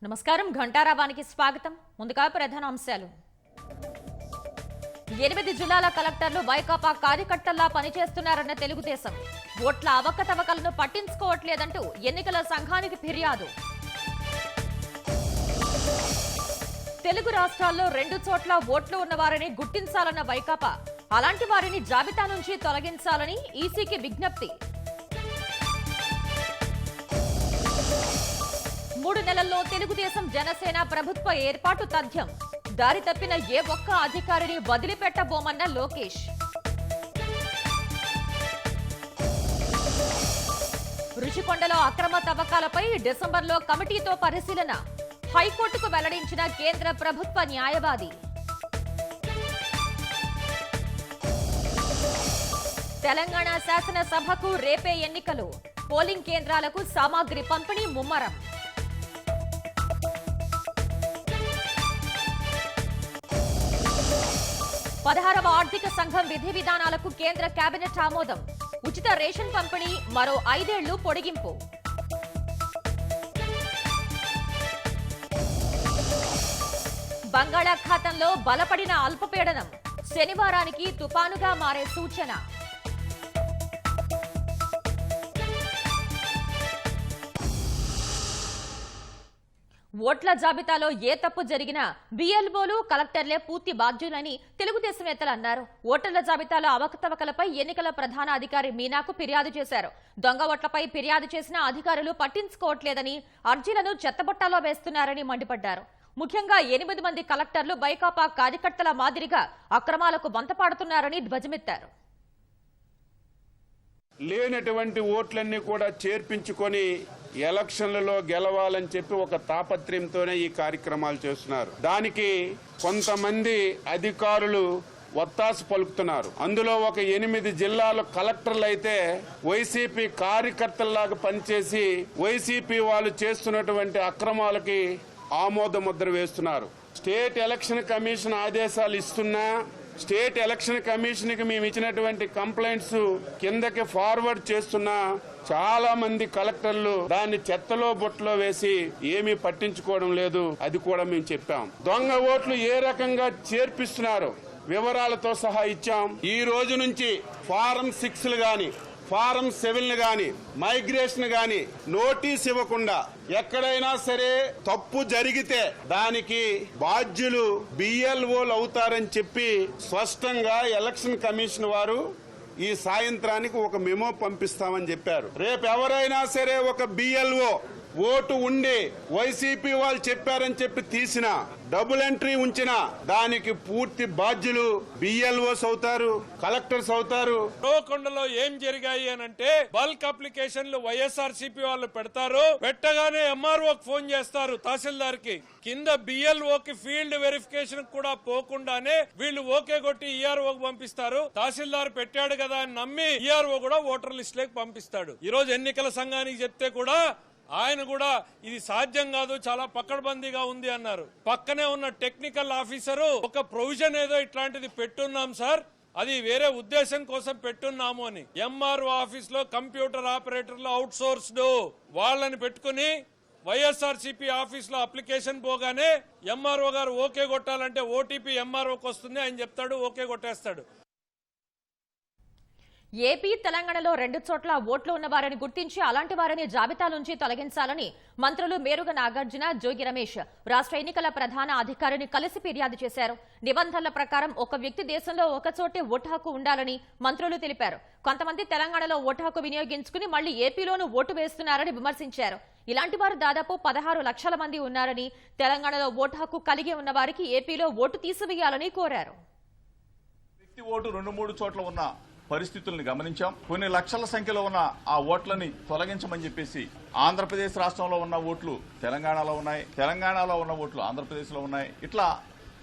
నమస్కారం ఘంటారావానికి స్వాగతం. ముందుగా ప్రధాన అంశాలు. 8 జిల్లాల కలెక్టర్లు వైకాపా కార్యకర్తల్లా పనిచేస్తున్నారన్న తెలుగుదేశం. ఓట్ల అవకతవకలను పట్టించుకోవట్లేదంటూ ఎన్నికల సంఘానికి ఫిర్యాదు. తెలుగు రాష్ట్రాల్లో 2 చోట్ల ఓట్లు ఉన్నవారిని గుర్తించాలన్న వైకాపా. అలాంటి వారిని జాబితా నుంచి తొలగించాలని ఈసీకి విజ్ఞప్తి. 3 నెలల్లో తెలుగుదేశం జనసేన ప్రభుత్వ ఏర్పాటు తథ్యం. దారి తప్పిన ఏ ఒక్క అధికారిని వదిలిపెట్టబోమన్న లోకేష్. రుషికొండలో అక్రమ తవ్వకాలపై డిసెంబర్లో కమిటీతో పరిశీలన. హైకోర్టుకు వెల్లడించిన కేంద్ర ప్రభుత్వ న్యాయవాది. తెలంగాణ శాసనసభకు రేపే ఎన్నికలు. పోలింగ్ కేంద్రాలకు సామాగ్రి పంపిణీ ముమ్మరం. పదహారవ ఆర్థిక సంఘం విధి విధానాలకు కేంద్ర కేబినెట్ ఆమోదం. ఉచిత రేషన్ పంపిణీ మరో 5 ఏళ్లు పొడిగింపు. బంగాళాఖాతంలో బలపడిన అల్పపీడనం. శనివారానికి తుపానుగా మారే సూచన. ఓట్ల జాబితాలో ఏ తప్పు జరిగినా బీఎల్ఓలు కలెక్టర్లే పూర్తి బాధ్యులని తెలుగుదేశం నేతలు అన్నారు. ఓటర్ల జాబితాలో అవకతవకలపై ఎన్నికల ప్రధాన అధికారి మీనాకు ఫిర్యాదు చేశారు. దొంగ ఓట్లపై ఫిర్యాదు చేసిన అధికారులు పట్టించుకోవట్లేదని, అర్జీలను చెత్తబుట్టలో వేస్తున్నారని మండిపడ్డారు. ముఖ్యంగా 8 మంది కలెక్టర్లు వైకాపా కార్యకర్తల మాదిరిగా అక్రమాలకు వంతపాడుతున్నారని ధ్వజమెత్తారు. లేనటువంటి ఓట్లన్నీ కూడా చేర్పించుకొని ఎలక్షన్లలో గెలవాలని చెప్పి ఒక తాపత్రయంతోనే ఈ కార్యక్రమాలు చేస్తున్నారు. దానికి కొంతమంది అధికారులు ఒత్తాసు పలుకుతున్నారు. అందులో ఒక 8 జిల్లాల కలెక్టర్లు అయితే వైసీపీ కార్యకర్తల్లాగా పనిచేసి వైసీపీ వాళ్ళు చేస్తున్నటువంటి అక్రమాలకి ఆమోద ముద్ర వేస్తున్నారు. స్టేట్ ఎలక్షన్ కమిషన్ ఆదేశాలు ఇస్తున్నా, స్టేట్ ఎలక్షన్ కమిషన్ కి మేము ఇచ్చినటువంటి కంప్లైంట్స్ కిందకి ఫార్వర్డ్ చేస్తున్నా చాలా మంది కలెక్టర్లు దాన్ని చెత్తలో బుట్టలో వేసి ఏమీ పట్టించుకోవడం లేదు. అది కూడా మేము చెప్పాం. దొంగ ఓట్లు ఏ రకంగా చేర్పిస్తున్నారు వివరాలతో సహా ఇచ్చాం. ఈ రోజు నుంచి ఫారం 6 గాని ఫారం 7 గాని మైగ్రేషన్ గాని నోటీస్ ఇవ్వకుండా ఎక్కడైనా సరే తప్పు జరిగితే దానికి బాధ్యులు బిఎల్ఓలు అవుతారని చెప్పి స్పష్టంగా ఎలక్షన్ కమిషన్ వారు ఈ సాయంత్రానికి ఒక మెమో పంపిస్తామని చెప్పారు. రేపు ఎవరైనా సరే ఒక బిఎల్ఓ ఓటు ఉండి వైసీపీ వాళ్ళు చెప్పారని చెప్పి తీసిన డబుల్ ఎంట్రీ ఉంచిన దానికి పూర్తి బాధ్యులు బిఎల్ఓస్ అవుతారు, కలెక్టర్స్ అవుతారు. రోకొండలో ఏం జరిగాయి అనంటే బల్క్ అప్లికేషన్లు వైఎస్ఆర్సీపీ వాళ్ళు పెడతారు. పెట్టగానే ఎంఆర్ఓకి ఫోన్ చేస్తారు, తహసీల్దార్ కి. కింద బిఎల్ఓకి ఫీల్డ్ వెరిఫికేషన్ కూడా పోకుండానే వీళ్ళు ఓకే కొట్టి ఈఆర్ఓకి పంపిస్తారు. తహసీల్దార్ పెట్టాడు కదా అని నమ్మి ఈఆర్ఓ కూడా ఓటర్ లిస్ట్ లోకి పంపిస్తాడు. ఈ రోజు ఎన్నికల సంఘానికి చెప్తే కూడా ఆయన కూడా ఇది సాధ్యం కాదు, చాలా పకడ్బందీగా ఉంది అన్నారు. పక్కనే ఉన్న టెక్నికల్ ఆఫీసరు ఒక ప్రొవిజన్ ఏదో ఇట్లాంటిది పెట్టున్నాం సార్, అది వేరే ఉద్దేశం కోసం పెట్టున్నాము అని. ఎంఆర్ఓ ఆఫీస్ లో కంప్యూటర్ ఆపరేటర్లు అవుట్ సోర్స్డ్ వాళ్ళని పెట్టుకుని వైఎస్ఆర్సీపీ ఆఫీస్ లో అప్లికేషన్ పోగానే ఎంఆర్ఓ గారు ఓకే కొట్టాలంటే ఓటీపీ ఎంఆర్ఓకి వస్తుంది, ఆయన చెప్తాడు, ఓకే కొట్టేస్తాడు. ఏపీ, తెలంగాణలో 2 చోట్ల ఓట్లు ఉన్నవారిని గుర్తించి అలాంటి వారిని జాబితా నుంచి తొలగించాలని మంత్రులు మేరుగ నాగార్జున, జోగి రమేష్ రాష్ట్ర ఎన్నికల ప్రధాన అధికారిని కలిసి ఫిర్యాదు చేశారు. నిబంధనల ప్రకారం ఒక వ్యక్తి దేశంలో ఒక చోటే ఓటు హక్కు ఉండాలని మంత్రులు తెలిపారు. కొంతమంది తెలంగాణలో ఓటు హక్కు వినియోగించుకుని మళ్లీ ఏపీలోనూ ఓటు వేస్తున్నారని విమర్శించారు. ఇలాంటి వారు దాదాపు 16 లక్షల మంది ఉన్నారని, తెలంగాణలో ఓటు హక్కు కలిగి ఉన్న వారికి ఏపీలో ఓటు తీసివేయాలని కోరారు. వ్యక్తి ఓటు 2-3 చోట్ల ఉన్న పరిస్థితుల్ని గమనించాం. కొన్ని లక్షల సంఖ్యలో ఉన్న ఆ ఓట్లని తొలగించమని చెప్పేసి ఆంధ్రప్రదేశ్ రాష్ట్రంలో ఉన్న ఓట్లు తెలంగాణలో ఉన్నాయి, తెలంగాణలో ఉన్న ఓట్లు ఆంధ్రప్రదేశ్ లో ఉన్నాయి. ఇట్లా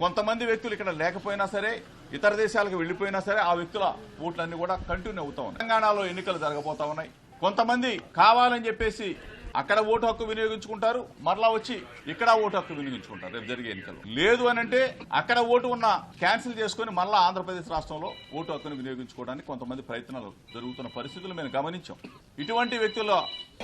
కొంతమంది వ్యక్తులు ఇక్కడ లేకపోయినా సరే, ఇతర దేశాలకు వెళ్లిపోయినా సరే ఆ వ్యక్తుల ఓట్లన్నీ కూడా కంటిన్యూ అవుతా ఉన్నాయి. తెలంగాణలో ఎన్నికలు జరగబోతా ఉన్నాయి. కొంతమంది కావాలని చెప్పేసి అక్కడ ఓటు హక్కు వినియోగించుకుంటారు, మరలా వచ్చి ఇక్కడ ఓటు హక్కు వినియోగించుకుంటారు రేపు జరిగే ఎన్నికలు. లేదు అనంటే అక్కడ ఓటు ఉన్న క్యాన్సిల్ చేసుకుని మరలా ఆంధ్రప్రదేశ్ రాష్ట్రంలో ఓటు హక్కును వినియోగించుకోవడానికి కొంతమంది ప్రయత్నాలు జరుగుతున్న పరిస్థితులు మేము గమనించాం. ఇటువంటి వ్యక్తుల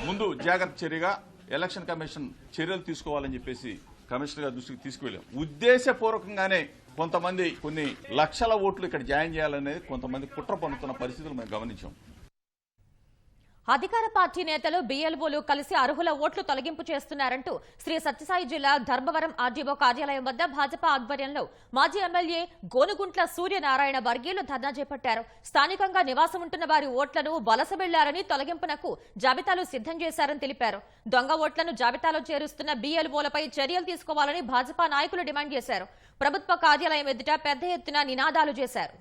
ముందు జాగ్రత్త చర్యగా ఎలక్షన్ కమిషన్ చర్యలు తీసుకోవాలని చెప్పేసి కమిషనర్ గారి దృష్టికి తీసుకువెళ్ళాం. ఉద్దేశపూర్వకంగానే కొంతమంది కొన్ని లక్షల ఓట్లు ఇక్కడ జాయిన్ చేయాలనేది కొంతమంది కుట్ర పన్నుతున్న పరిస్థితులు మేము గమనించాం. అధికార పార్టీ నేతలు బీఎల్ఓలు కలిసి అర్హుల ఓట్లు తొలగింపు చేస్తున్నారంటూ శ్రీ సత్యసాయి జిల్లా ధర్మవరం ఆర్డీఓ కార్యాలయం వద్ద భాజపా ఆధ్వర్యంలో మాజీ ఎమ్మెల్యే గోనుగుంట్ల సూర్యనారాయణ వర్గీయులు ధర్నా చేపట్టారు. స్థానికంగా నివాసం ఉంటున్న వారి ఓట్లను వలస వెళ్లారని తొలగింపునకు జాబితాలు సిద్ధం చేశారని తెలిపారు. దొంగ ఓట్లను జాబితాలో చేరుస్తున్న బీఎల్ఓలపై చర్యలు తీసుకోవాలని భాజపా నాయకులు డిమాండ్ చేశారు. ప్రభుత్వ కార్యాలయం ఎదుట పెద్ద ఎత్తున నినాదాలు చేశారు.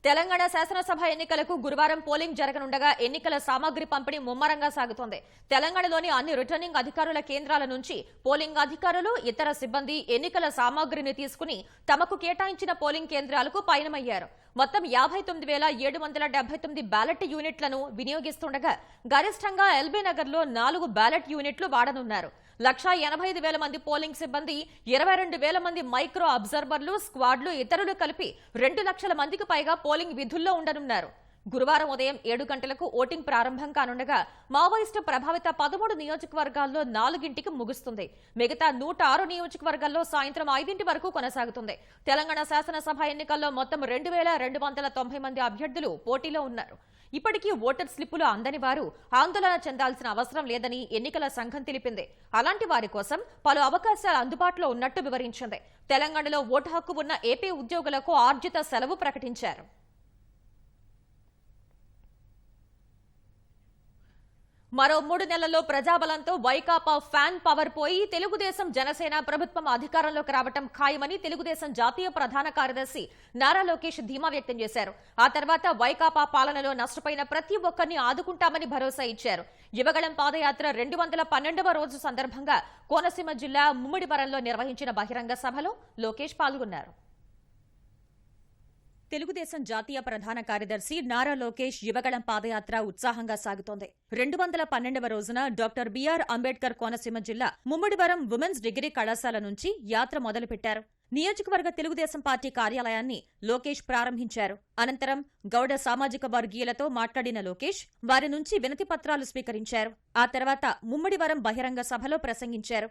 తెలంగాణ శాసనసభ ఎన్నికలకు గురువారం పోలింగ్ జరగనుండగా ఎన్నికల సామాగ్రి పంపిణీ ముమ్మరంగా సాగుతోంది. తెలంగాణలోని అన్ని రిటర్నింగ్ అధికారుల కేంద్రాల నుంచి పోలింగ్ అధికారులు, ఇతర సిబ్బంది ఎన్నికల సామాగ్రిని తీసుకుని తమకు కేటాయించిన పోలింగ్ కేంద్రాలకు పయనమయ్యారు. మొత్తం 59,779 బ్యాలెట్ యూనిట్లను వినియోగిస్తుండగా గరిష్టంగా ఎల్బీ నగర్ లో 4 బ్యాలెట్ యూనిట్లు వాడనున్నారు. 1,85,000 మంది పోలింగ్ సిబ్బంది, 22,000 మంది మైక్రో అబ్జర్వర్లు, స్క్వాడ్లు, ఇతరులు కలిపి 2 లక్షల మందికి పైగా పోలింగ్ విధుల్లో ఉండనున్నారు. గురువారం ఉదయం 7 గంటలకు ఓటింగ్ ప్రారంభం కానుండగా మావోయిస్టు ప్రభావిత 13 నియోజకవర్గాల్లో 4ంటికి ముగుస్తుంది. మిగతా 106 నియోజకవర్గాల్లో సాయంత్రం 5 వరకు కొనసాగుతుంది. తెలంగాణ శాసనసభ ఎన్నికల్లో మొత్తం 2,290 మంది అభ్యర్థులు పోటీలో ఉన్నారు. ఇప్పటికీ ఓటర్ స్లిప్పులు అందని వారు ఆందోళన చెందాల్సిన అవసరం లేదని ఎన్నికల సంఘం తెలిపింది. అలాంటి వారి కోసం పలు అవకాశాలు అందుబాటులో ఉన్నట్టు వివరించింది. తెలంగాణలో ఓటు హక్కు ఉన్న ఏపీ ఉద్యోగులకు ఆర్జిత సెలవు ప్రకటించారు. మరో 3 నెలల్లో ప్రజాబలంతో వైకాపా ఫ్యాన్ పవర్ పోయి తెలుగుదేశం జనసేన ప్రభుత్వం అధికారంలోకి రావటం ఖాయమని తెలుగుదేశం జాతీయ ప్రధాన కార్యదర్శి నారా లోకేష్ ధీమా వ్యక్తం చేశారు. ఆ తర్వాత వైకాపా పాలనలో నష్టపోయిన ప్రతి ఒక్కరిని ఆదుకుంటామని భరోసా ఇచ్చారు. యువగళం పాదయాత్ర 212వ రోజు సందర్భంగా కోనసీమ జిల్లా ముమ్మిడివరంలో నిర్వహించిన బహిరంగ సభలో లోకేష్ పాల్గొన్నారు. తెలుగుదేశం జాతీయ ప్రధాన కార్యదర్శి నారా లోకేష్ యువగళం పాదయాత్ర ఉత్సాహంగా సాగుతోంది. 212వ రోజున డాక్టర్ బిఆర్ అంబేద్కర్ కోనసీమ జిల్లా ముమ్మిడివరం ఉమెన్స్ డిగ్రీ కళాశాల నుంచి యాత్ర మొదలుపెట్టారు. నియోజకవర్గ తెలుగుదేశం పార్టీ కార్యాలయాన్ని లోకేష్ ప్రారంభించారు. అనంతరం గౌడ సామాజిక వర్గీయులతో మాట్లాడిన లోకేష్ వారి నుంచి వినతి పత్రాలు స్వీకరించారు. ఆ తర్వాత ముమ్మిడివరం బహిరంగ సభలో ప్రసంగించారు.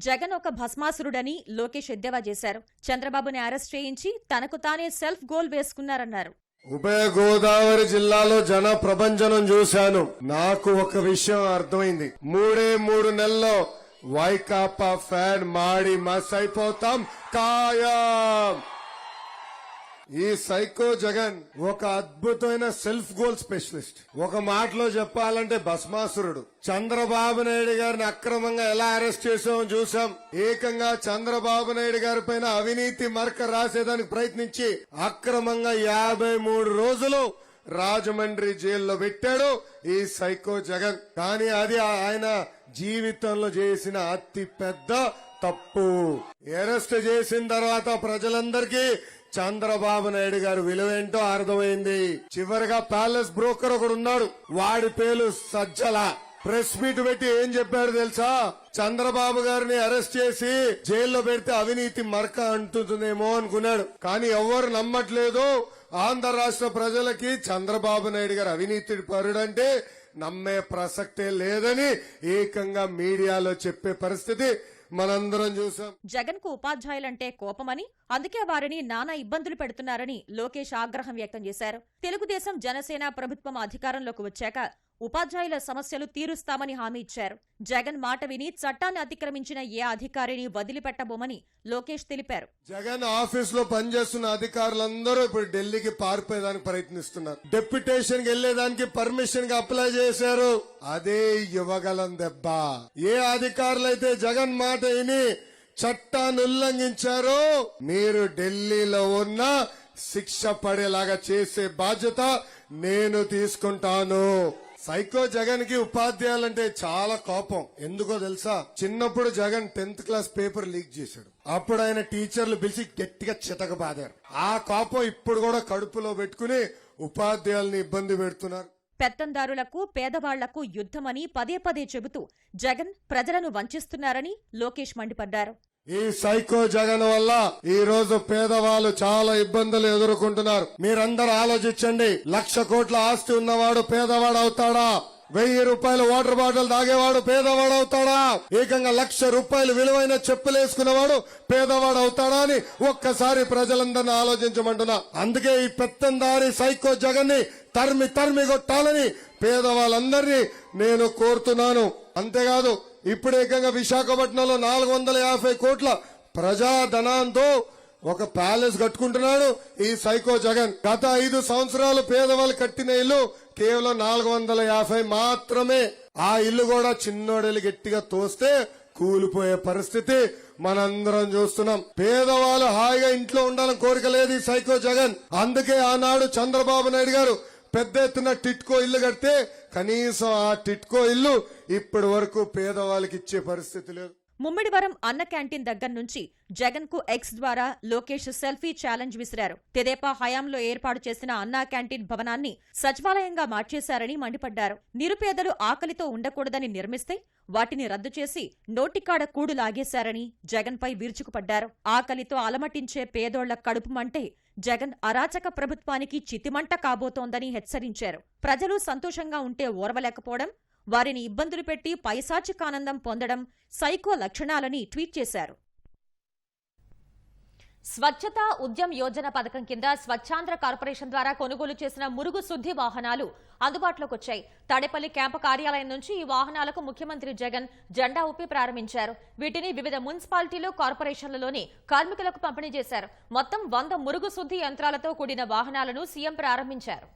జగన్ ఒక భస్మాసురుడని లోకేష్ ఎద్దేవా చేశారు. చంద్రబాబుని అరెస్ట్ చేయించి తనకు తానే సెల్ఫ్ గోల్ వేసుకున్నారన్నారు. ఉభయ గోదావరి జిల్లాలో జన ప్రభంజనం చూశాను. నాకు ఒక విషయం అర్థమైంది. 3 నెలల్లో వైకాపా ఫ్యాన్ మాడి మస్ అయిపోతాం ఖాయం. ఈ సైకో జగన్ ఒక అద్భుతమైన సెల్ఫ్ గోల్ స్పెషలిస్ట్. ఒక మాటలో చెప్పాలంటే భస్మాసురుడు. చంద్రబాబు నాయుడు గారిని అక్రమంగా ఎలా అరెస్ట్ చేసామో చూసాం. ఏకంగా చంద్రబాబు నాయుడు గారి పైన అవినీతి మరక రాసేదానికి ప్రయత్నించి అక్రమంగా 53 రోజులు రాజమండ్రి జైల్లో పెట్టాడు ఈ సైకో జగన్. కానీ అది ఆయన జీవితంలో చేసిన అతి పెద్ద తప్పు. అరెస్ట్ చేసిన తర్వాత ప్రజలందరికీ చంద్రబాబు నాయుడు గారు విలువేంటో అర్థమైంది. చివరిగా ప్యాలెస్ బ్రోకర్ ఒకడు ఉన్నాడు, వాడి పేరు సజ్జల. ప్రెస్ మీట్ పెట్టి ఏం చెప్పాడు తెలుసా? చంద్రబాబు గారిని అరెస్ట్ చేసి జైల్లో పెడితే అవినీతి మరక అంటుందేమో అనుకున్నాడు. కానీ ఎవ్వరు నమ్మట్లేదు. ఆంధ్ర రాష్ట్ర ప్రజలకి చంద్రబాబు నాయుడు గారు అవినీతి పరుడంటే నమ్మే ప్రసక్తే లేదని ఏకంగా మీడియాలో చెప్పే పరిస్థితి మనందరం చూసాం. జగన్ కు ఉపాధ్యాయులంటే కోపమని, అందుకే వారిని నానా ఇబ్బందులు పెడుతున్నారని లోకేష్ ఆగ్రహం వ్యక్తం చేశారు. తెలుగుదేశం జనసేన ప్రభుత్వం అధికారంలోకి వచ్చాక ఉపాధ్యాయుల సమస్యలు తీరుస్తామని హామీ ఇచ్చారు. జగన్ మాట విని చట్టాన్ని అతిక్రమించిన ఏ అధికారిని వదిలిపెట్టబోమని లోకేష్ తెలిపారు. జగన్ ఆఫీస్ లో పనిచేస్తున్న అధికారులందరూ ఇప్పుడు ఢిల్లీకి పారిపోయేదానికి ప్రయత్నిస్తున్నారు. డెప్యుటేషన్ కి వెళ్లేదానికి పర్మిషన్ కి అప్లై చేశారు. అదే యువగలం దెబ్బ. ఏ అధికారులైతే జగన్ మాట విని చట్టాన్ని ఉల్లంఘించారో మీరు ఢిల్లీలో ఉన్న శిక్ష పడేలాగా చేసే బాధ్యత నేను తీసుకుంటాను. సైకో జగన్ కి ఉపాధ్యాయులంటే చాలా కోపం. ఎందుకో తెలుసా? చిన్నప్పుడు Jagan 10th class paper leak చేశాడు. అప్పుడు ఆయన టీచర్లు పిలిచి గట్టిగా చితకబాదారు. ఆ కోపం ఇప్పుడు కూడా కడుపులో పెట్టుకుని ఉపాధ్యాయుల్ని ఇబ్బంది పెడుతున్నారు. పెత్తందారులకు, పేదవాళ్లకు యుద్ధమని పదే పదే చెబుతూ జగన్ ప్రజలను వంచిస్తున్నారని లోకేష్ మండిపడ్డారు. ఈ సైకో జగన్ వల్ల ఈ రోజు పేదవాళ్ళు చాలా ఇబ్బందులు ఎదుర్కొంటున్నారు. మీరందరూ ఆలోచించండి. 1,00,000 కోట్ల ఆస్తి ఉన్నవాడు పేదవాడు అవుతాడా? 1000 రూపాయల వాటర్ బాటిల్ తాగేవాడు పేదవాడు అవుతాడా? ఏకంగా 1,00,000 రూపాయలు విలువైన చెప్పులు వేసుకునేవాడు పేదవాడు అవుతాడా అని ఒక్కసారి ప్రజలందరినీ ఆలోచించమంటున్నా. అందుకే ఈ పెత్తందారి సైకో జగన్ ని తరిమి కొట్టాలని పేదవాళ్ళందరినీ నేను కోరుతున్నాను. అంతేకాదు ఇప్పుడు ఏకంగా విశాఖపట్నంలో 450 కోట్ల ప్రజాధనంతో ఒక ప్యాలెస్ కట్టుకుంటున్నాడు ఈ సైకో జగన్. గత 5 సంవత్సరాలు పేదవాళ్ళు కట్టిన ఇల్లు కేవలం 450 మాత్రమే. ఆ ఇల్లు కూడా చిన్నోడెలు గట్టిగా తోస్తే కూలిపోయే పరిస్థితి మనందరం చూస్తున్నాం. పేదవాళ్ళు హాయిగా ఇంట్లో ఉండాలని కోరిక లేదు ఈ సైకో జగన్. అందుకే ఆనాడు చంద్రబాబు నాయుడు గారు పెద్ద ఎత్తున టిట్కో ఇల్లు కడితే కనీసం ఆ టిట్కో ఇల్లు ఇప్పటి వరకు పేదవాళ్ళకి ఇచ్చే పరిస్థితి లేదు. ముమ్మిడివరం అన్న క్యాంటీన్ దగ్గర నుంచి జగన్ కు ఎక్స్ ద్వారా లోకేష్ సెల్ఫీ ఛాలెంజ్ విసిరారు. తెదేపా హయాంలో ఏర్పాటు చేసిన అన్నా క్యాంటీన్ భవనాన్ని సచివాలయంగా మార్చేశారని మండిపడ్డారు. నిరుపేదలు ఆకలితో ఉండకూడదని నిర్మిస్తే వాటిని రద్దు చేసి నోటికాడ కూడు లాగేశారని జగన్ పై విరుచుకుపడ్డారు. ఆకలితో అలమటించే పేదోళ్ల కడుపు మంటే జగన్ అరాచక ప్రభుత్వానికి చితిమంట కాబోతోందని హెచ్చరించారు. ప్రజలు సంతోషంగా ఉంటే ఓర్వలేకపోవడం, వారిని ఇబ్బందులు పెట్టి పైశాచికానందం పొందడం సైకో లక్షణాలని ట్వీట్ చేశారు. స్వచ్ఛత ఉద్యమ్ యోజన పథకం కింద స్వచ్ఛాంధ్ర కార్పొరేషన్ ద్వారా కొనుగోలు చేసిన మురుగు శుద్ధి వాహనాలు అందుబాటులోకి వచ్చాయి. తాడేపల్లి క్యాంపు కార్యాలయం నుంచి ఈ వాహనాలకు ముఖ్యమంత్రి జగన్ జెండా ఊపి ప్రారంభించారు. వీటిని వివిధ మున్సిపాలిటీలు, కార్పొరేషన్లలోని కార్మికులకు పంపిణీ చేశారు. మొత్తం 100 మురుగు శుద్ధి యంత్రాలతో కూడిన వాహనాలను సీఎం ప్రారంభించారు.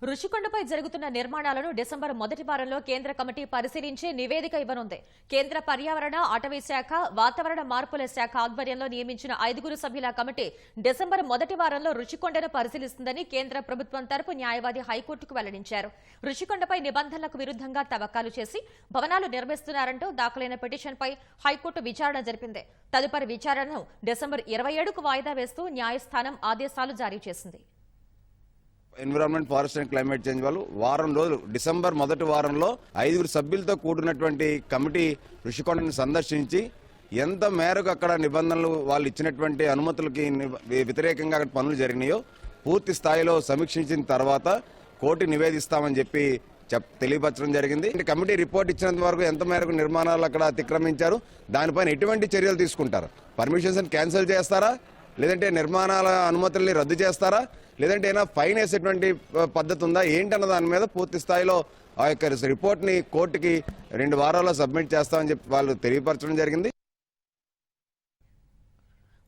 రుషికొండపై జరుగుతున్న నిర్మాణాలను డిసెంబర్ మొదటి వారంలో కేంద్ర కమిటీ పరిశీలించి నివేదిక ఇవ్వనుంది. కేంద్ర పర్యావరణ, అటవీ శాఖ, వాతావరణ మార్పుల శాఖ ఆధ్వర్యంలో నియమించిన 5 సభ్యుల కమిటీ డిసెంబర్ మొదటి వారంలో రుషికొండను పరిశీలిస్తుందని కేంద్ర ప్రభుత్వం తరపు న్యాయవాది హైకోర్టుకు వెల్లడించారు. రుషికొండపై నిబంధనలకు విరుద్ధంగా తవ్వకాలు చేసి భవనాలు నిర్మిస్తున్నారంటూ దాఖలైన పిటిషన్పై హైకోర్టు విచారణ జరిపింది. తదుపరి విచారణను డిసెంబర్ 27కు వాయిదా వేస్తూ న్యాయస్థానం ఆదేశాలు జారీ చేసింది. Environment, forest and climate change వాళ్ళు వారం రోజులు డిసెంబర్ మొదటి వారంలో 5 సభ్యులతో కూడినటువంటి కమిటీ రుషికొండని సందర్శించి ఎంత మేరకు అక్కడ నిబంధనలు వాళ్ళు ఇచ్చినటువంటి అనుమతులకి వ్యతిరేకంగా అక్కడ పనులు జరిగినాయో పూర్తి స్థాయిలో సమీక్షించిన తర్వాత కోర్టు నివేదిస్తామని చెప్పి తెలియపరచడం జరిగింది. కమిటీ రిపోర్ట్ ఇచ్చినంత వరకు ఎంత మేరకు నిర్మాణాలు అక్కడ అతిక్రమించారు, దానిపైన ఎటువంటి చర్యలు తీసుకుంటారు, పర్మిషన్స్ క్యాన్సిల్ చేస్తారా, లేదంటే నిర్మాణాల అనుమతుల్ని రద్దు చేస్తారా, లేదంటే ఏమైనా ఫైన్ వేసేటువంటి పద్ధతి ఉందా ఏంటన్న దాని మీద పూర్తి స్థాయిలో ఆ యొక్క రిపోర్ట్ని కోర్టుకి 2 వారాల్లో సబ్మిట్ చేస్తామని చెప్పి వాళ్ళు తెలియపరచడం జరిగింది.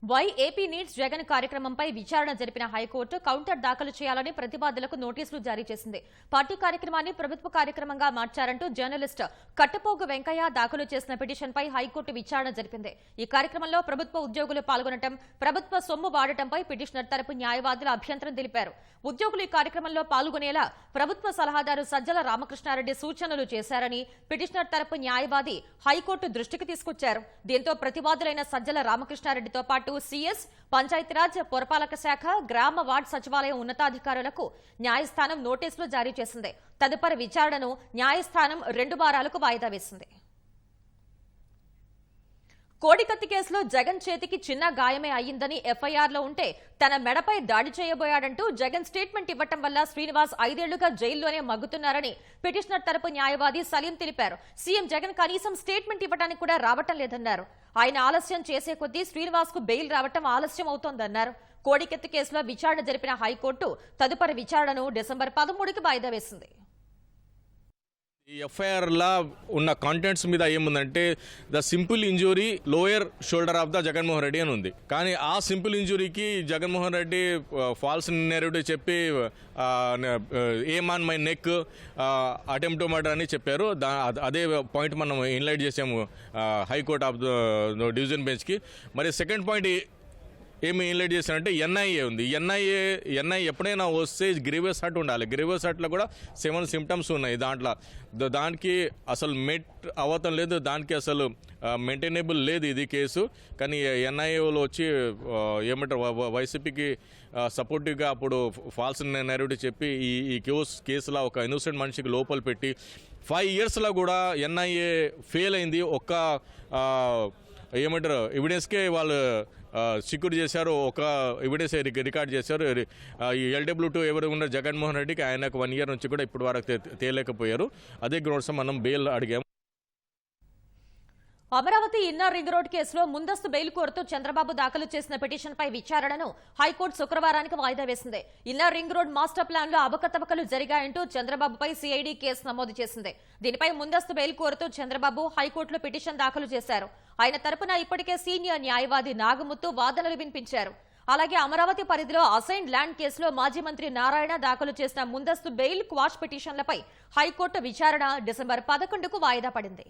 వై ఏపీ నీడ్స్ జగన్ కార్యక్రమంపై విచారణ జరిపిన హైకోర్టు కౌంటర్ దాఖలు చేయాలని ప్రతివాదులకు నోటీసులు జారీ చేసింది. పార్టీ కార్యక్రమాన్ని ప్రభుత్వ కార్యక్రమంగా మార్చారంటూ జర్నలిస్ట్ కట్టపోగు వెంకయ్య దాఖలు చేసిన పిటిషన్పై హైకోర్టు విచారణ జరిపింది. ఈ కార్యక్రమంలో ప్రభుత్వ ఉద్యోగులు పాల్గొనడం, ప్రభుత్వ సొమ్ము వాడటంపై పిటిషనర్ తరపు న్యాయవాదులు అభ్యంతరం తెలిపారు. ఉద్యోగులు ఈ కార్యక్రమంలో పాల్గొనేలా ప్రభుత్వ సలహాదారు సజ్జల రామకృష్ణారెడ్డి సూచనలు చేశారని పిటిషనర్ తరపు న్యాయవాది హైకోర్టు దృష్టికి తీసుకొచ్చారు. దీంతో ప్రతివాదులైన సజ్జల రామకృష్ణారెడ్డితో పాటు సీఎస్, పంచాయతీరాజ్, పురపాలక శాఖ, గ్రామ వార్డు సచివాలయం ఉన్నతాధికారులకు న్యాయస్థానం నోటీసులు జారీ చేసింది. తదుపరి విచారణను న్యాయస్థానం 2 వారాలకు వాయిదా వేసింది. కోడికత్తి కేసులో జగన్ చేతికి చిన్న గాయమే అయ్యిందని ఎఫ్ఐఆర్లో ఉంటే తన మెడపై దాడి చేయబోయాడంటూ జగన్ స్టేట్మెంట్ ఇవ్వటం వల్ల శ్రీనివాస్ 5 ఏళ్లుగా జైల్లోనే మగ్గుతున్నారని పిటిషనర్ తరపు న్యాయవాది సలీం తెలిపారు. సీఎం జగన్ కనీసం స్టేట్మెంట్ ఇవ్వడానికి కూడా రావటం లేదన్నారు. ఆయన ఆలస్యం చేసే కొద్దీ శ్రీనివాస్ కు బెయిల్ రావటం ఆలస్యం అవుతోందన్నారు. కోడికత్తి కేసులో విచారణ జరిపిన హైకోర్టు తదుపరి విచారణను డిసెంబర్ 13కి వాయిదా వేసింది. ఈ ఎఫ్ఐఆర్లా ఉన్న కాంటెంట్స్ మీద ఏముందంటే the simple injury lower shoulder of the Jaganmohan Reddy అని ఉంది. కానీ ఆ సింపుల్ ఇంజురీకి జగన్మోహన్ రెడ్డి ఫాల్స్ నెరేటివ్ చెప్పి aim on my neck, attempt to murder అని చెప్పారు. అదే పాయింట్ మనం ఇన్లైట్ చేసాము హైకోర్ట్ ఆఫ్ ద డివిజన్ బెంచ్కి. మరి సెకండ్ పాయింట్ ఏమి ఇన్లైట్ చేశారంటే ఎన్ఐఏ ఉంది. ఎన్ఐ ఎప్పుడైనా వస్తే గ్రీవియస్ హర్ట్ ఉండాలి. గ్రీవియస్ హర్ట్లో కూడా 7 సిమ్టమ్స్ ఉన్నాయి. దానికి అసలు అవతం లేదు, దానికి అసలు మెయింటైనబుల్ లేదు ఇది కేసు. కానీ ఎన్ఐఏలో వచ్చి ఏమంటారు వైసీపీకి సపోర్టివ్గా అప్పుడు ఫాల్స్ నెరేటివ్ చెప్పి ఈ కేసులో ఒక ఇన్నోసెంట్ మనిషికి లోపల పెట్టి 5 ఇయర్స్లో కూడా ఎన్ఐఏ ఫెయిల్ అయింది. ఒక్క ఏమంటారు ఎవిడెన్స్కే వాళ్ళు సెక్యూర్ చేశారు, ఒక ఎవిడెన్స్ రికార్డ్ చేశారు. ఈ LW2 ఎవరు ఉన్నారు జగన్మోహన్ రెడ్డికి, ఆయనకు 1 ఇయర్ నుంచి కూడా ఇప్పటి వరకు తేలేకపోయారు. అదే గ్రౌండ్స్ మనం బెయిల్ అడిగాము. అమరావతి ఇన్నర్ రింగ్ రోడ్ కేసులో ముందస్తు బెయిల్ కోరుతూ చంద్రబాబు దాఖలు చేసిన పిటిషన్పై విచారణను హైకోర్టు శుక్రవారానికి వాయిదా వేసింది. Inner ring road master plan లో అవకతవకలు జరిగాయంటూ చంద్రబాబుపై సిఐడి కేసు నమోదు చేసింది. దీనిపై ముందస్తు బెయిల్ కోరుతూ చంద్రబాబు హైకోర్టులో పిటిషన్ దాఖలు చేశారు. ఆయన తరపున ఇప్పటికే సీనియర్ న్యాయవాది నాగముత్తు వాదనలు వినిపించారు. అలాగే అమరావతి పరిధిలో అసైన్డ్ ల్యాండ్ కేసులో మాజీ మంత్రి నారాయణ దాఖలు చేసిన ముందస్తు బెయిల్ క్వాష్ పిటిషన్లపై హైకోర్టు విచారణ డిసెంబర్ 11కు వాయిదా పడింది.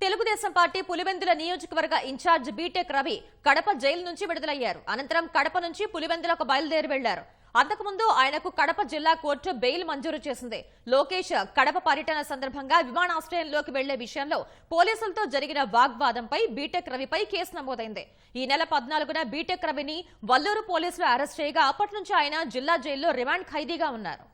తెలుగుదేశం పార్టీ పులివెందుల నియోజకవర్గ incharge BTech Ravi Kadapa jail నుంచి విడుదలయ్యారు. అనంతరం కడప నుంచి పులివెందులకు బయలుదేరి వెళ్లారు. అంతకుముందు ఆయనకు కడప జిల్లా కోర్టు బెయిల్ మంజూరు చేసింది. లోకేష్ కడప పర్యటన సందర్భంగా విమానాశ్రయంలోకి వెళ్లే విషయంలో పోలీసులతో జరిగిన వాగ్వాదంపై బీటెక్ రవిపై కేసు నమోదైంది. ఈ నెల 14న బీటెక్ రవిని వల్లూరు పోలీసులు అరెస్ట్ చేయగా అప్పటి నుంచి ఆయన జిల్లా జైల్లో రిమాండ్ ఖైదీగా ఉన్నారు.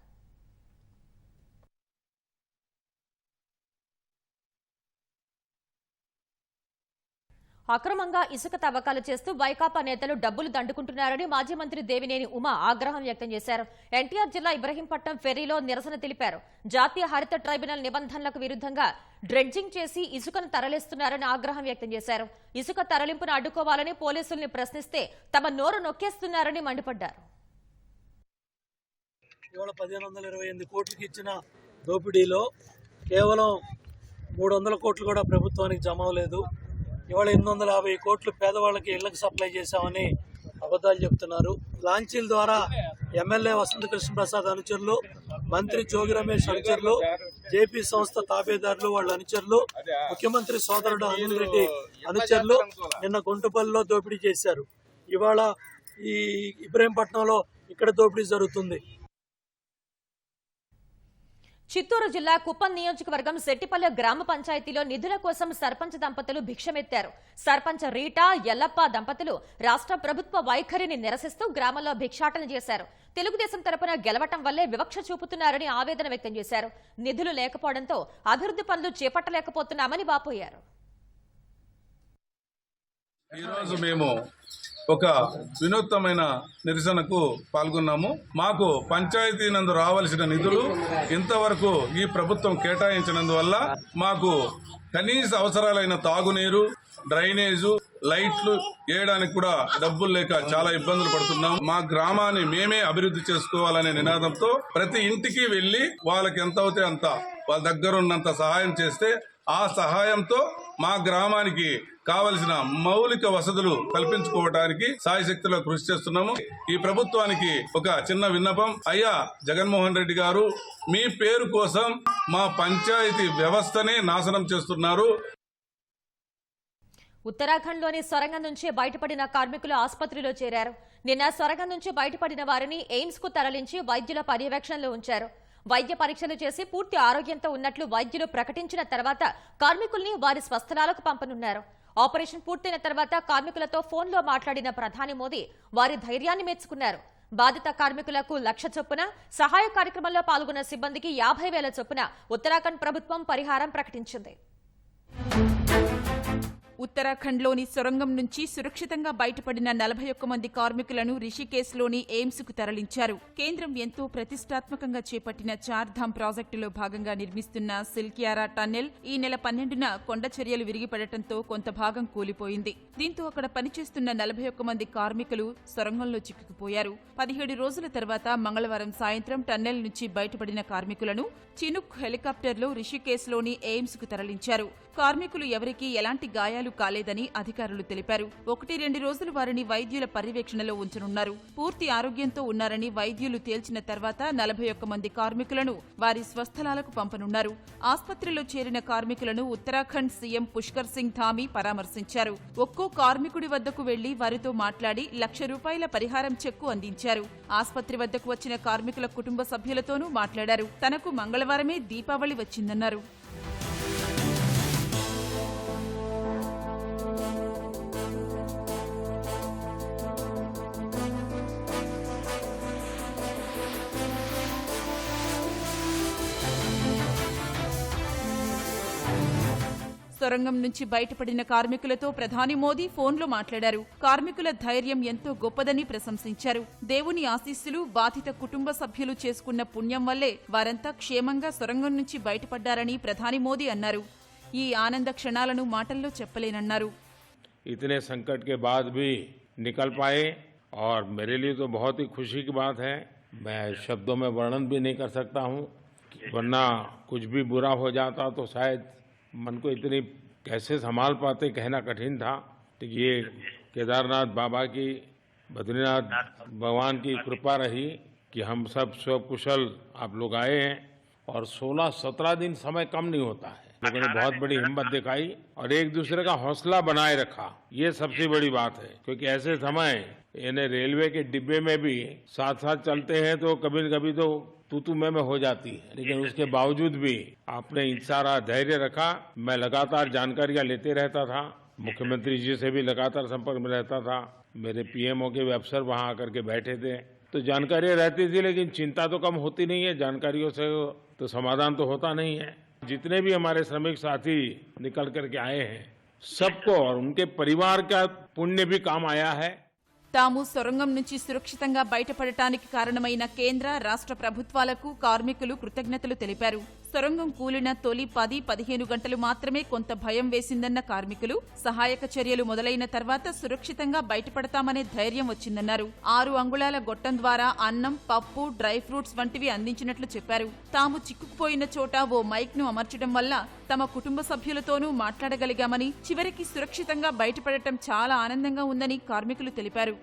అక్రమంగా ఇసుక తవ్వకాలు చేస్తూ వైకాపా నేతలు డబ్బులు దండుకుంటున్నారని మాజీ మంత్రి దేవినేని ఉమా ఆగ్రహం వ్యక్తం చేశారు. ఎన్టీఆర్ జిల్లా ఇబ్రహీంపట్నం ఫెర్రీలో నిరసన తెలిపారు. జాతీయ హరిత ట్రైబ్యునల్ నిబంధనలకు విరుద్ధంగా డ్రెడ్జింగ్ చేసి ఇసుకను తరలిస్తున్నారని ఆగ్రహం వ్యక్తం చేశారు. ఇసుక తరలింపును అడ్డుకోవాలని పోలీసుల్ని ప్రశ్నిస్తే తమ నోరు నొక్కేస్తున్నారని మండిపడ్డారు. ఇవాళ 1528 కోట్లకి ఇచ్చిన దోపిడీలో కేవలం 300 కోట్లు కూడా ప్రభుత్వానికి జమ అవ్వలేదు. ఇవాళ 850 కోట్లు పేదవాళ్ళకి ఇళ్లకు సప్లై చేశామని అబద్ధాలు చెప్తున్నారు. లాంచీల ద్వారా ఎమ్మెల్యే వసంత కృష్ణప్రసాద్ అనుచరులు, మంత్రి జోగి రమేష్ అనుచరులు, జేపీ సంస్థ తాబేదారులు వాళ్ళ అనుచరులు, ముఖ్యమంత్రి సోదరుడు అనిల్ రెడ్డి అనుచరులు నిన్న గుంటుపల్లిలో దోపిడీ చేశారు. ఇవాళ ఈ ఇబ్రహీంపట్నంలో ఇక్కడ దోపిడీ జరుగుతుంది. చిత్తూరు జిల్లా కుప్పం నియోజకవర్గం శెట్టిపల్లె గ్రామ పంచాయతీలో నిధుల కోసం సర్పంచ్ దంపతులు భిక్షమెత్తారు. సర్పంచ్ రీటా ఎల్లప్ప దంపతులు రాష్ట్ర ప్రభుత్వ వైఖరిని నిరసిస్తూ గ్రామంలో భిక్షాటన చేశారు. తెలుగుదేశం తరపున గెలవటం వల్లే వివక్ష చూపుతున్నారని ఆవేదన వ్యక్తం చేశారు. నిధులు లేకపోవడంతో అభివృద్ధి పనులు చేపట్టలేకపోతున్నామని వాపోయారు. ఈరోజు మేము ఒక వినూత్నమైన నిరసనకు పాల్గొన్నాము. మాకు పంచాయతీ నందు రావాల్సిన నిధులు ఇంతవరకు ఈ ప్రభుత్వం కేటాయించినందువల్ల మాకు కనీస అవసరాలైన తాగునీరు, డ్రైనేజు, లైట్లు వేయడానికి కూడా డబ్బులు లేక చాలా ఇబ్బందులు పడుతున్నాం. మా గ్రామాన్ని మేమే అభివృద్ధి చేసుకోవాలనే నినాదంతో ప్రతి ఇంటికి వెళ్లి వాళ్ళకి ఎంత అవుతే అంత వాళ్ళ దగ్గర ఉన్నంత సహాయం చేస్తే ఆ సహాయంతో మా గ్రామానికి కావలసిన మౌలిక వసతులు కల్పించుకోవడానికి సాయశక్తిలో కృషి చేస్తున్నాము. ఈ ప్రభుత్వానికి ఒక చిన్న విన్నపం, అయ్యా జగన్మోహన్ రెడ్డి గారు, మీ పేరు కోసం మా పంచాయతీ వ్యవస్థనే నాశనం చేస్తున్నారు. ఉత్తరాఖండ్లోని సొరంగం నుంచి బయటపడిన కార్మికులు ఆసుపత్రిలో చేరారు. నిన్న సొరంగం నుంచి బయటపడిన వారిని ఎయిమ్స్ కు తరలించి వైద్యుల పర్యవేక్షణలో ఉంచారు. వైద్య పరీక్షలు చేసి పూర్తి ఆరోగ్యంతో ఉన్నట్లు వైద్యులు ప్రకటించిన తర్వాత కార్మికుల్ని వారి స్వస్థలాలకు పంపనున్నారు. ఆపరేషన్ పూర్తయిన తర్వాత కార్మికులతో ఫోన్లో మాట్లాడిన ప్రధాని మోదీ వారి ధైర్యాన్ని మెచ్చుకున్నారు. బాధిత కార్మికులకు 1,00,000 చొప్పున, సహాయ కార్యక్రమంలో పాల్గొన్న సిబ్బందికి 50,000 చొప్పున ఉత్తరాఖండ్ ప్రభుత్వం పరిహారం ప్రకటించింది. ఉత్తరాఖండ్లోని సొరంగం నుంచి సురక్షితంగా బయటపడిన 41 మంది కార్మికులను రిషికేశ్లోని ఎయిమ్స్కు తరలించారు. కేంద్రం ఎంతో ప్రతిష్టాత్మకంగా చేపట్టిన చార్ధామ్ ప్రాజెక్టులో భాగంగా నిర్మిస్తున్న సిల్కియారా టన్నెల్ ఈ నెల 12న కొండ చర్యలు విరిగిపడటంతో కొంత భాగం కూలిపోయింది. దీంతో అక్కడ పనిచేస్తున్న 41 మంది కార్మికులు సొరంగంలో చిక్కుకుపోయారు. 17 రోజుల తర్వాత మంగళవారం సాయంత్రం టన్నెల్ నుంచి బయటపడిన కార్మికులను చినుక్ హెలికాప్టర్లో రిషికేశ్లోని ఎయిమ్స్కు తరలించారు. కార్మికులు ఎవరికీ ఎలాంటి గాయాలు కాలేదని అధికారులు తెలిపారు. 1-2 రోజులు వారిని వైద్యుల పర్యవేక్షణలో ఉంచనున్నారు. పూర్తి ఆరోగ్యంతో ఉన్నారని వైద్యులు తేల్చిన తర్వాత 41 మంది కార్మికులను వారి స్వస్థలాలకు పంపనున్నారు. ఆసుపత్రిలో చేరిన కార్మికులను ఉత్తరాఖండ్ సీఎం పుష్కర్ సింగ్ ధామీ పరామర్శించారు. ఒక్కో కార్మికుడి వద్దకు వెళ్లి వారితో మాట్లాడి ₹1,00,000 పరిహారం చెక్కు అందించారు. ఆసుపత్రి వద్దకు వచ్చిన కార్మికుల కుటుంబ సభ్యులతోనూ మాట్లాడారు. తనకు మంగళవారమే దీపావళి వచ్చిందన్నారు. సొరంగం నుంచి బయటపడిన కార్మికులతో ప్రధాని మోదీ ఫోన్లో మాట్లాడారు. కార్మికుల ధైర్యం ఎంతో గొప్పదని ప్రశంసించారు. దేవుని ఆశీస్సులు, బాధిత కుటుంబ సభ్యులు చేసుకున్న పుణ్యం వల్లే వారంతా క్షేమంగా సొరంగం నుంచి బయటపడ్డారని ప్రధాని మోదీ అన్నారు. ఈ ఆనంద క్షణాలను మాటల్లో చెప్పలేనన్నారు. इतने संकट के बाद भी निकल पाए और मेरे लिए तो बहुत ही खुशी की बात है. मैं शब्दों में वर्णन भी नहीं कर सकता हूँ, वरना कुछ भी बुरा हो जाता तो शायद मन को इतनी कैसे संभाल पाते कहना कठिन था. तो ये केदारनाथ बाबा की, बद्रीनाथ भगवान की कृपा रही कि हम सब स्वकुशल आप लोग आए हैं और 16-17 दिन समय कम नहीं होता है. लोगों ने बहुत बड़ी हिम्मत दिखाई और एक दूसरे का हौसला बनाए रखा. ये सबसे बड़ी बात है, क्योंकि ऐसे समय इन्हें रेलवे के डिब्बे में भी साथ साथ चलते हैं तो कभी न कभी तो तू में हो जाती है, लेकिन उसके बावजूद भी आपने सारा धैर्य रखा. मैं लगातार जानकारियां लेते रहता था, मुख्यमंत्री जी से भी लगातार संपर्क में रहता था. मेरे पीएमओ के भी अफसर वहां आकर के बैठे थे, तो जानकारियां रहती थी, लेकिन चिंता तो कम होती नहीं है. जानकारियों से तो समाधान तो होता नहीं है. जितने भी हमारे श्रमिक साथी निकल करके आए हैं, सबको और उनके परिवार का पुण्य भी काम आया है. తాము సొరంగం నుంచి సురక్షితంగా బయటపడటానికి కారణమైన కేంద్ర, రాష్ట్ర ప్రభుత్వాలకు కార్మికులు కృతజ్ఞతలు తెలిపారు. సొరంగం కూలిన తొలి 10-15 గంటలు మాత్రమే కొంత భయం వేసిందన్న కార్మికులు, సహాయక చర్యలు మొదలైన తర్వాత సురక్షితంగా బయటపడతామనే ధైర్యం వచ్చిందన్నారు. 6 అంగుళాల గొట్టం ద్వారా అన్నం, పప్పు, డ్రై ఫ్రూట్స్ వంటివి అందించినట్లు చెప్పారు. తాము చిక్కుకుపోయిన చోట ఓ మైక్ ను అమర్చడం వల్ల తమ కుటుంబ సభ్యులతోనూ మాట్లాడగలిగామని, చివరికి సురక్షితంగా బయటపడటం చాలా ఆనందంగా ఉందని కార్మికులు తెలిపారు.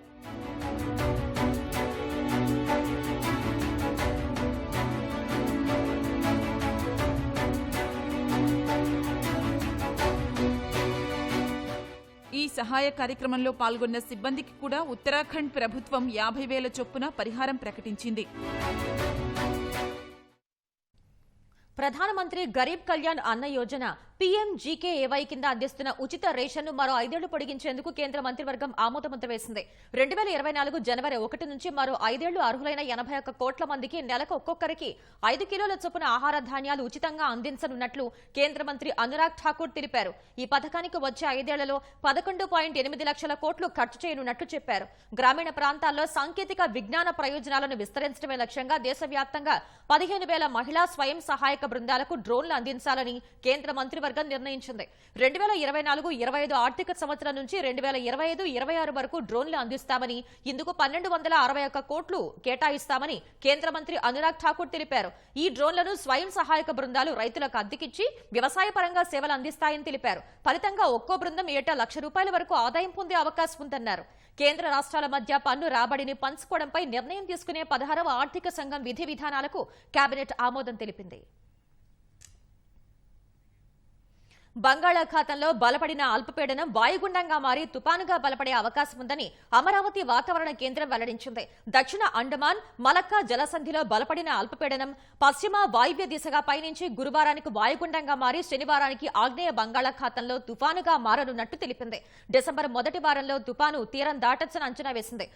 ఈ సహాయ కార్యక్రమంలో పాల్గొన్న సిబ్బందికి కూడా ఉత్తరాఖండ్ ప్రభుత్వం 50,000 చొప్పున పరిహారం ప్రకటించింది. ప్రధానమంత్రి గరీబ్ కళ్యాణ్ అన్న యోజన పీఎంజీకేఏవై కింద అందిస్తున్న ఉచిత రేషన్ను మరో 5 ఏళ్లు పొడిగించేందుకు కేంద్ర మంత్రివర్గం ఆమోదముద్ర వేసింది. 2024 జనవరి 1 నుంచి మరో 5 ఏళ్లు అర్హులైన 81 కోట్ల మందికి నెలకు ఒక్కొక్కరికి 5 కిలోల చొప్పున ఆహార ధాన్యాలు ఉచితంగా అందించనున్నట్లు కేంద్ర మంత్రి అనురాగ్ ఠాకూర్ తెలిపారు. ఈ పథకానికి వచ్చే 5 ఏళ్లలో 11.8 లక్షల కోట్లు ఖర్చు చేయనున్నట్లు చెప్పారు. గ్రామీణ ప్రాంతాల్లో సాంకేతిక విజ్ఞాన ప్రయోజనాలను విస్తరించడమే లక్ష్యంగా దేశవ్యాప్తంగా 15,000 మహిళా స్వయం సహాయక బృందాలకు డ్రోన్లు అందించాలని కేంద్ర మంత్రివర్గం నిర్ణయించింది. 2024-25 ఆర్థిక సంవత్సరం నుంచి 2025-26 వరకు డ్రోన్లు అందిస్తామని, ఇందుకు 1,261 కోట్లు కేటాయిస్తామని కేంద్ర మంత్రి అనురాగ్ ఠాకూర్ తెలిపారు. ఈ డ్రోన్లను స్వయం సహాయక బృందాలు రైతులకు అద్దెకిచ్చి వ్యవసాయ పరంగా సేవలు అందిస్తాయని తెలిపారు. ఫలితంగా ఒక్కో బృందం ఏటా ₹1,00,000 వరకు ఆదాయం పొందే అవకాశం ఉందన్నారు. కేంద్ర రాష్ట్రాల మధ్య పన్ను రాబడిని పంచుకోవడంపై నిర్ణయం తీసుకునే 16వ ఆర్థిక సంఘం విధి విధానాలకు కేబినెట్ ఆమోదం తెలిపింది. బంగాళాఖాతంలో బలపడిన అల్పపీడనం వాయుగుండంగా మారి తుపానుగా బలపడే అవకాశం ఉందని అమరావతి వాతావరణ కేంద్రం వెల్లడించింది. దక్షిణ అండమాన్, మలక్కా జలసంధిలో బలపడిన అల్పపీడనం పశ్చిమ వాయువ్య దిశగా పయనించి గురువారానికి వాయుగుండంగా మారి శనివారానికి ఆగ్నేయ బంగాళాఖాతంలో తుపానుగా మారనున్నట్టు తెలిపింది. డిసెంబర్ మొదటి వారంలో తుపాను తీరం దాటొచ్చని అంచనా వేసింది.